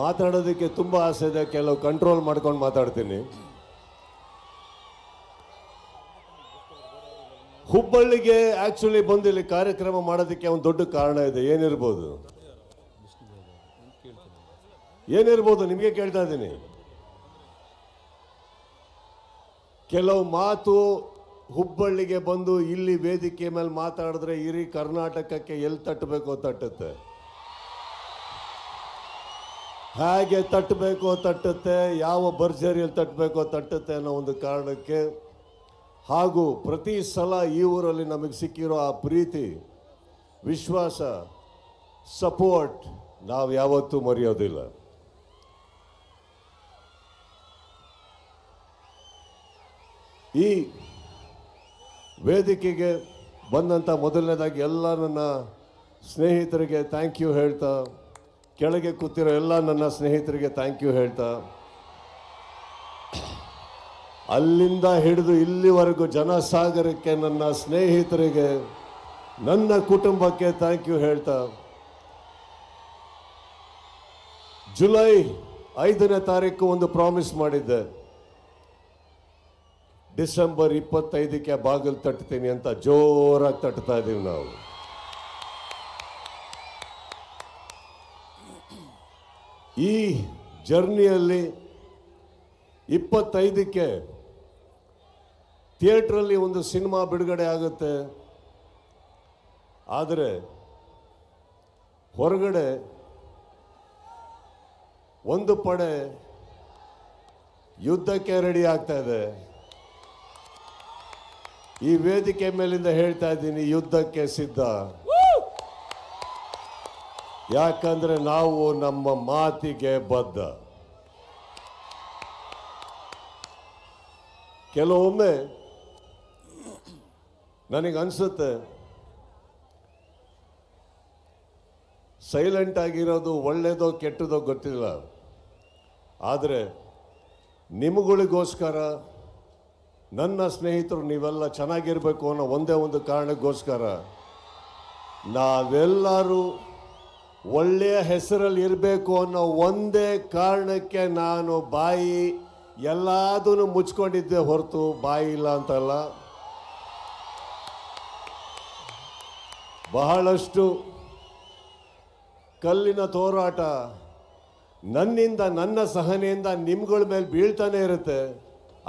ಮಾತಾಡೋದಕ್ಕೆ ತುಂಬಾ ಆಸೆ ಇದೆ, ಕೆಲವು ಕಂಟ್ರೋಲ್ ಮಾಡ್ಕೊಂಡು ಮಾತಾಡ್ತೀನಿ. ಹುಬ್ಬಳ್ಳಿಗೆ ಆಕ್ಚುಲಿ ಬಂದು ಇಲ್ಲಿ ಕಾರ್ಯಕ್ರಮ ಮಾಡೋದಕ್ಕೆ ಒಂದು ದೊಡ್ಡ ಕಾರಣ ಇದೆ. ಏನಿರ್ಬೋದು ನಿಮಗೆ ಕೇಳ್ತಾ ಇದ್ದೀನಿ. ಕೆಲವು ಮಾತು ಹುಬ್ಬಳ್ಳಿಗೆ ಬಂದು ಇಲ್ಲಿ ವೇದಿಕೆ ಮೇಲೆ ಮಾತಾಡಿದ್ರೆ ಇಡೀ ಕರ್ನಾಟಕಕ್ಕೆ ಎಲ್ಲಿ ತಟ್ಟಬೇಕೋ ತಟ್ಟುತ್ತೆ, ಹೇಗೆ ತಟ್ಟಬೇಕೋ ತಟ್ಟುತ್ತೆ, ಯಾವ ಭರ್ಜರಿಯಲ್ಲಿ ತಟ್ಟಬೇಕೋ ತಟ್ಟುತ್ತೆ ಅನ್ನೋ ಒಂದು ಕಾರಣಕ್ಕೆ, ಹಾಗೂ ಪ್ರತಿ ಸಲ ಈ ಊರಲ್ಲಿ ನಮಗೆ ಸಿಕ್ಕಿರೋ ಆ ಪ್ರೀತಿ, ವಿಶ್ವಾಸ, ಸಪೋರ್ಟ್ ನಾವು ಯಾವತ್ತೂ ಮರೆಯೋದಿಲ್ಲ. ಈ ವೇದಿಕೆಗೆ ಬಂದಂಥ ಮೊದಲನೇದಾಗಿ ಎಲ್ಲ ನನ್ನ ಸ್ನೇಹಿತರಿಗೆ ಥ್ಯಾಂಕ್ ಯು ಹೇಳ್ತಾ, ಕೆಳಗೆ ಕೂತಿರೋ ಎಲ್ಲ ನನ್ನ ಸ್ನೇಹಿತರಿಗೆ ಥ್ಯಾಂಕ್ ಯು ಹೇಳ್ತಾ, ಅಲ್ಲಿಂದ ಹಿಡಿದು ಇಲ್ಲಿವರೆಗೂ ಜನಸಾಗರಕ್ಕೆ, ನನ್ನ ಸ್ನೇಹಿತರಿಗೆ, ನನ್ನ ಕುಟುಂಬಕ್ಕೆ ಥ್ಯಾಂಕ್ ಯು ಹೇಳ್ತಾ, ಜುಲೈ 5ನೇ ತಾರೀಕು ಒಂದು ಪ್ರಾಮಿಸ್ ಮಾಡಿದ್ದೆ, ಡಿಸೆಂಬರ್ 25ಕ್ಕೆ ಬಾಗಿಲು ತಟ್ತೀನಿ ಅಂತ ಜೋರಾಗಿ ತಟ್ತಾ ಇದ್ದೀವಿ ನಾವು. ಈ ಜರ್ನಿಯಲ್ಲಿ 25ಕ್ಕೆ ಥಿಯೇಟ್ರಲ್ಲಿ ಒಂದು ಸಿನಿಮಾ ಬಿಡುಗಡೆ ಆಗುತ್ತೆ. ಆದರೆ ಹೊರಗಡೆ ಒಂದು ಪಡೆ ಯುದ್ಧಕ್ಕೆ ರೆಡಿ ಆಗ್ತಾ ಇದೆ. ಈ ವೇದಿಕೆ ಮೇಲಿಂದ ಹೇಳ್ತಾ ಇದ್ದೀನಿ, ಯುದ್ಧಕ್ಕೆ ಸಿದ್ಧ. ಯಾಕಂದ್ರೆ ನಾವು ನಮ್ಮ ಮಾತಿಗೆ ಬದ್ಧ. ಕೆಲವೊಮ್ಮೆ ನನಗನ್ಸುತ್ತೆ ಸೈಲೆಂಟ್ ಆಗಿರೋದು ಒಳ್ಳೇದೋ ಕೆಟ್ಟದೋ ಗೊತ್ತಿಲ್ಲ, ಆದರೆ ನಿಮಗಳಿಗೋಸ್ಕರ, ನನ್ನ ಸ್ನೇಹಿತರು ನೀವೆಲ್ಲ ಚೆನ್ನಾಗಿರ್ಬೇಕು ಅನ್ನೋ ಒಂದೇ ಒಂದು ಕಾರಣಕ್ಕೋಸ್ಕರ, ನಾವೆಲ್ಲರೂ ಒಳ್ಳೆಯ ಹೆಸರಲ್ಲಿ ಇರಬೇಕು ಅನ್ನೋ ಒಂದೇ ಕಾರಣಕ್ಕೆ ನಾನು ಬಾಯಿ ಎಲ್ಲದನ್ನು ಮುಚ್ಕೊಂಡಿದ್ದೆ ಹೊರತು ಬಾಯಿ ಇಲ್ಲ ಅಂತಲ್ಲ. ಬಹಳಷ್ಟು ಕಲ್ಲಿನ ತೋರಾಟ ನನ್ನಿಂದ, ನನ್ನ ಸಹನೆಯಿಂದ ನಿಮ್ಗಳ ಮೇಲೆ ಬೀಳ್ತಾನೆ ಇರುತ್ತೆ.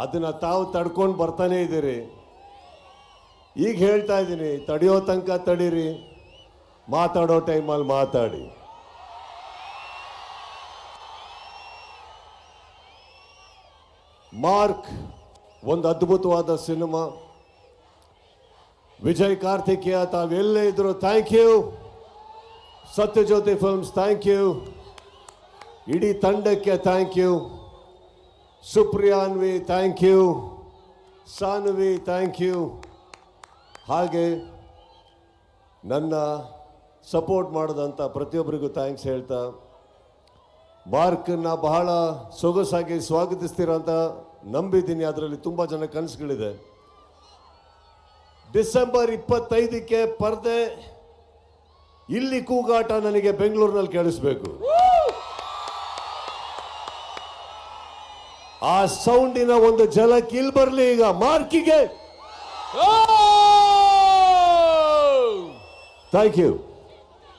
ಅದನ್ನು ತಾವು ತಡ್ಕೊಂಡು ಬರ್ತಾನೆ ಇದ್ದೀರಿ. ಈಗ ಹೇಳ್ತಾ ಇದ್ದೀನಿ, ತಡೆಯೋ ತನಕ ತಡೀರಿ, ಮಾತಾಡೋ ಟೈಮಲ್ಲಿ ಮಾತಾಡಿ. ಮಾರ್ಕ್ ಒಂದು ಅದ್ಭುತವಾದ ಸಿನಿಮಾ. ವಿಜಯ್ ಕಾರ್ತಿಕೇಯ ತಾವೆಲ್ಲೇ ಇದ್ರು thank you. Sathyajyothi films thank you. ಇಡೀ ತಂಡಕ್ಕೆ thank you. Supriyanvi thank you. Sanvi thank you. ಹಾಗೆ ನನ್ನ ಸಪೋರ್ಟ್ ಮಾಡಿದಂಥ ಪ್ರತಿಯೊಬ್ಬರಿಗೂ ಥ್ಯಾಂಕ್ಸ್ ಹೇಳ್ತಾ, ಮಾರ್ಕನ್ನ ಬಹಳ ಸೊಗಸಾಗಿ ಸ್ವಾಗತಿಸ್ತೀರ ಅಂತ ನಂಬಿದ್ದೀನಿ. ಅದರಲ್ಲಿ ತುಂಬ ಜನ ಕನಸುಗಳಿದೆ. ಡಿಸೆಂಬರ್ 25ಕ್ಕೆ ಪರ್ದೆ, ಇಲ್ಲಿ ಕೂಗಾಟ ನನಗೆ ಬೆಂಗಳೂರಿನಲ್ಲಿ ಕೇಳಿಸ್ಬೇಕು. ಆ ಸೌಂಡಿನ ಒಂದು ಝಲಕ್ ಇಲ್ಲಿ ಬರಲಿ ಈಗ ಮಾರ್ಕಿಗೆ. Thank you.